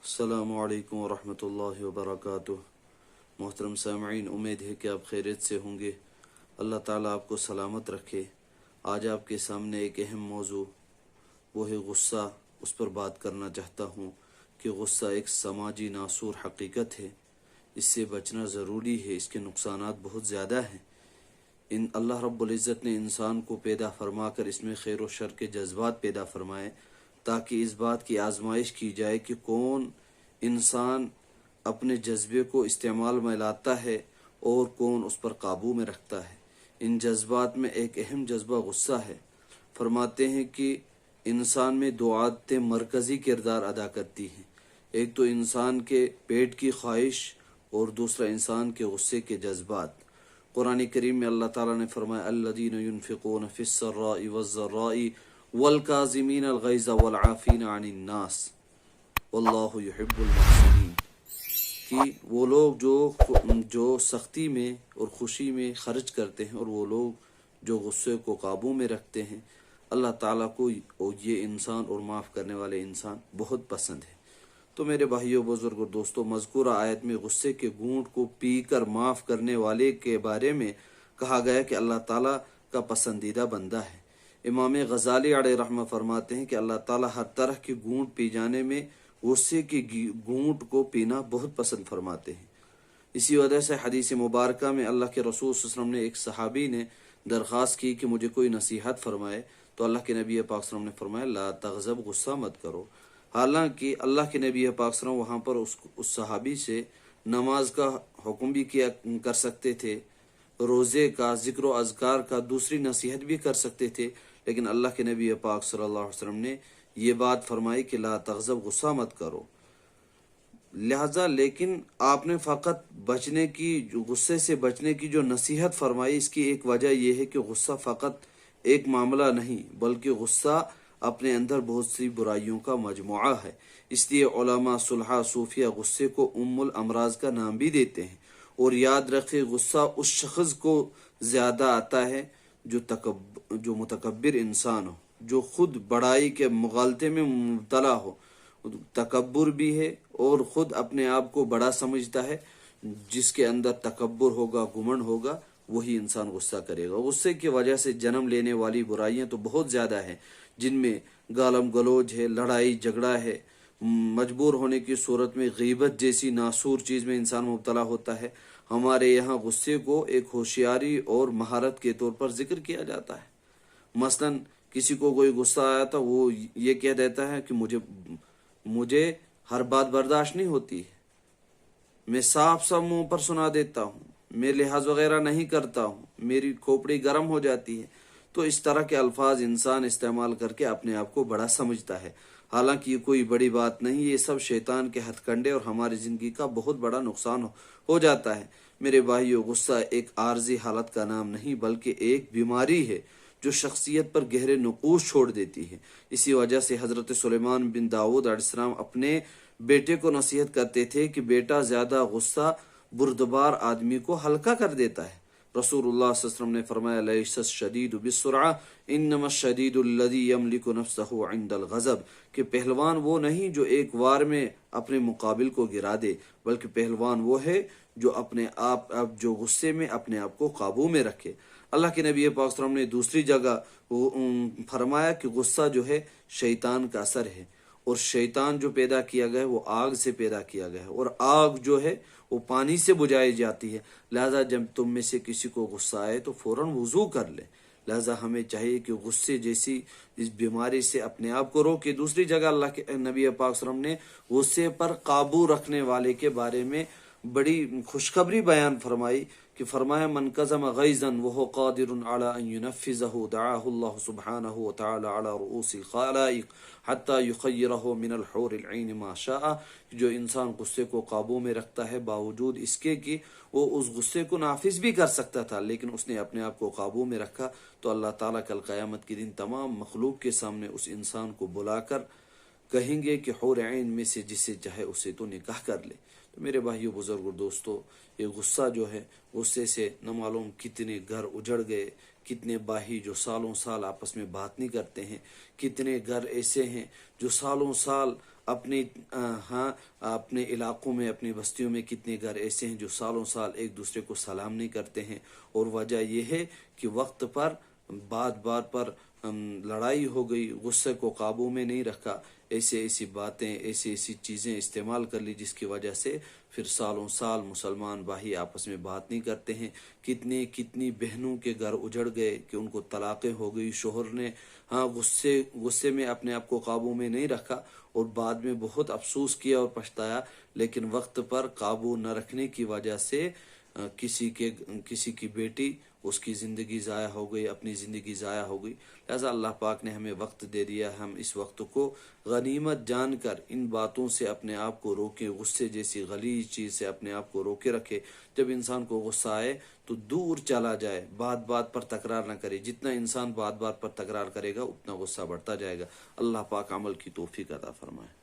السلام علیکم ورحمۃ اللہ وبرکاتہ۔ محترم سامعین، امید ہے کہ آپ خیریت سے ہوں گے۔ اللہ تعالیٰ آپ کو سلامت رکھے۔ آج آپ کے سامنے ایک اہم موضوع وہ ہے غصہ، اس پر بات کرنا چاہتا ہوں کہ غصہ ایک سماجی ناسور حقیقت ہے، اس سے بچنا ضروری ہے، اس کے نقصانات بہت زیادہ ہیں۔ اللہ رب العزت نے انسان کو پیدا فرما کر اس میں خیر و شر کے جذبات پیدا فرمائے تاکہ اس بات کی آزمائش کی جائے کہ کون انسان اپنے جذبے کو استعمال میں لاتا ہے اور کون اس پر قابو میں رکھتا ہے۔ ان جذبات میں ایک اہم جذبہ غصہ ہے۔ فرماتے ہیں کہ انسان میں دو عادتیں مرکزی کردار ادا کرتی ہیں، ایک تو انسان کے پیٹ کی خواہش اور دوسرا انسان کے غصے کے جذبات۔ قرآن کریم میں اللہ تعالیٰ نے فرمایا الذین ينفقون فی السراء والضراء والکاظمین الغیظ والعافین عن الناس واللہ یحب المحسنین، کہ وہ لوگ جو سختی میں اور خوشی میں خرچ کرتے ہیں اور وہ لوگ جو غصے کو قابو میں رکھتے ہیں، اللہ تعالیٰ کو یہ انسان اور معاف کرنے والے انسان بہت پسند ہے۔ تو میرے بھائیوں، بزرگ اور دوستوں، مذکورہ آیت میں غصے کے گھونٹ کو پی کر معاف کرنے والے کے بارے میں کہا گیا کہ اللہ تعالیٰ کا پسندیدہ بندہ ہے۔ امام غزالی علیہ رحمہ فرماتے ہیں کہ اللہ تعالیٰ ہر طرح کے گھونٹ پی جانے میں غصے کے گھونٹ کو پینا بہت پسند فرماتے ہیں۔ اسی وجہ سے حدیث مبارکہ میں اللہ کے رسول صلی اللہ علیہ وسلم نے ایک صحابی نے درخواست کی کہ مجھے کوئی نصیحت فرمائے، تو اللہ کے نبی پاک صلی اللہ علیہ وسلم نے فرمایا لا تغضب، غصہ مت کرو۔ حالانکہ اللہ کے نبی پاک صلی اللہ علیہ وسلم وہاں پر اس صحابی سے نماز کا حکم بھی کر سکتے تھے، روزے کا، ذکر و اذکار کا، دوسری نصیحت بھی کر سکتے تھے، لیکن اللہ کے نبی پاک صلی اللہ علیہ وسلم نے یہ بات فرمائی کہ لا تغضب، غصہ مت کرو۔ لہذا لیکن آپ نے فقط غصے سے بچنے کی جو نصیحت فرمائی، اس کی ایک وجہ یہ ہے کہ غصہ فقط ایک معاملہ نہیں بلکہ غصہ اپنے اندر بہت سی برائیوں کا مجموعہ ہے۔ اس لیے علماء صلحاء صوفیہ غصے کو ام الامراض کا نام بھی دیتے ہیں۔ اور یاد رکھے، غصہ اس شخص کو زیادہ آتا ہے جو متکبر انسان ہو، جو خود بڑائی کے مغالطے میں مبتلا ہو، تکبر بھی ہے اور خود اپنے آپ کو بڑا سمجھتا ہے۔ جس کے اندر تکبر ہوگا، گمنڈ ہوگا، وہی انسان غصہ کرے گا۔ غصے کی وجہ سے جنم لینے والی برائیاں تو بہت زیادہ ہیں، جن میں گالم گلوچ ہے، لڑائی جھگڑا ہے، مجبور ہونے کی صورت میں غیبت جیسی ناسور چیز میں انسان مبتلا ہوتا ہے۔ ہمارے یہاں غصے کو ایک ہوشیاری اور مہارت کے طور پر ذکر کیا جاتا ہے۔ مثلا کسی کو کوئی غصہ آیا تو وہ یہ کہہ دیتا ہے کہ مجھے ہر بات برداشت نہیں ہوتی ہے، میں صاف منہ پر سنا دیتا ہوں، میں لحاظ وغیرہ نہیں کرتا ہوں، میری کھوپڑی گرم ہو جاتی ہے۔ تو اس طرح کے الفاظ انسان استعمال کر کے اپنے آپ کو بڑا سمجھتا ہے، حالانکہ یہ کوئی بڑی بات نہیں، یہ سب شیطان کے ہتھ کنڈے اور ہماری زندگی کا بہت بڑا نقصان ہو جاتا ہے۔ میرے بھائیو، غصہ ایک عارضی حالت کا نام نہیں بلکہ ایک بیماری ہے جو شخصیت پر گہرے نقوش چھوڑ دیتی ہے۔ اسی وجہ سے حضرت سلیمان بن داؤد علیہ السلام اپنے بیٹے کو نصیحت کرتے تھے کہ بیٹا، زیادہ غصہ بردبار آدمی کو ہلکا کر دیتا ہے۔ رسول اللہ صلی اللہ علیہ وسلم نے فرمایا لیس الشدید بالسرعہ انما الشدید الذی یملک نفسہ عند الغضب، کہ پہلوان وہ نہیں جو ایک وار میں اپنے مقابل کو گرا دے، بلکہ پہلوان وہ ہے جو غصے میں اپنے آپ کو قابو میں رکھے۔ اللہ کے نبی پاک صلی اللہ علیہ وسلم نے دوسری جگہ فرمایا کہ غصہ جو ہے شیطان کا اثر ہے، اور شیطان جو پیدا کیا گیا ہے وہ آگ سے پیدا کیا گیا ہے، اور آگ جو ہے وہ پانی سے بجھائی جاتی ہے۔ لہذا جب تم میں سے کسی کو غصہ آئے تو فوراً وضو کر لے۔ لہذا ہمیں چاہیے کہ غصے جیسی اس بیماری سے اپنے آپ کو روکے۔ دوسری جگہ اللہ کے نبی پاک صلی اللہ علیہ وسلم نے غصے پر قابو رکھنے والے کے بارے میں بڑی خوشخبری بیان فرمائی کہ فرمایا من کظم غیظا وهو قادر على ان ينفذه دعاه الله سبحانه وتعالى على رؤوس الخلائق حتى يخيره من الحور العين ما شاء، جو انسان غصے کو قابو میں رکھتا ہے باوجود اس کے کہ وہ اس غصے کو نافذ بھی کر سکتا تھا، لیکن اس نے اپنے آپ کو قابو میں رکھا، تو اللہ تعالیٰ کل قیامت کے دن تمام مخلوق کے سامنے اس انسان کو بلا کر کہیں گے کہ حور عین میں سے جسے چاہے اسے تو نکاح کر لے۔ تو میرے بھائیو، بزرگ اور دوستو، یہ غصہ جو ہے، غصے سے نہ معلوم کتنے گھر اجڑ گئے، کتنے باہی جو سالوں سال آپس میں بات نہیں کرتے ہیں، کتنے گھر ایسے ہیں جو سالوں سال اپنی ہاں اپنے علاقوں میں اپنی بستیوں میں کتنے گھر ایسے ہیں جو سالوں سال ایک دوسرے کو سلام نہیں کرتے ہیں، اور وجہ یہ ہے کہ وقت پر بات بات پر لڑائی ہو گئی، غصے کو قابو میں نہیں رکھا، ایسی باتیں ایسی چیزیں استعمال کر لی جس کی وجہ سے پھر سالوں سال مسلمان بھائی آپس میں بات نہیں کرتے ہیں۔ کتنی بہنوں کے گھر اجڑ گئے کہ ان کو طلاقیں ہو گئی، شوہر نے غصے میں اپنے آپ کو قابو میں نہیں رکھا اور بعد میں بہت افسوس کیا اور پچھتایا، لیکن وقت پر قابو نہ رکھنے کی وجہ سے کسی کی بیٹی اس کی زندگی ضائع ہو گئی، اپنی زندگی ضائع ہو گئی۔ لہذا اللہ پاک نے ہمیں وقت دے دیا، ہم اس وقت کو غنیمت جان کر ان باتوں سے اپنے آپ کو روکیں، غصے جیسی غلیظ چیز سے اپنے آپ کو روکے رکھے۔ جب انسان کو غصہ آئے تو دور چلا جائے، بات بات پر تکرار نہ کرے، جتنا انسان بات بات پر تکرار کرے گا اتنا غصہ بڑھتا جائے گا۔ اللہ پاک عمل کی توفیق عطا فرمائے۔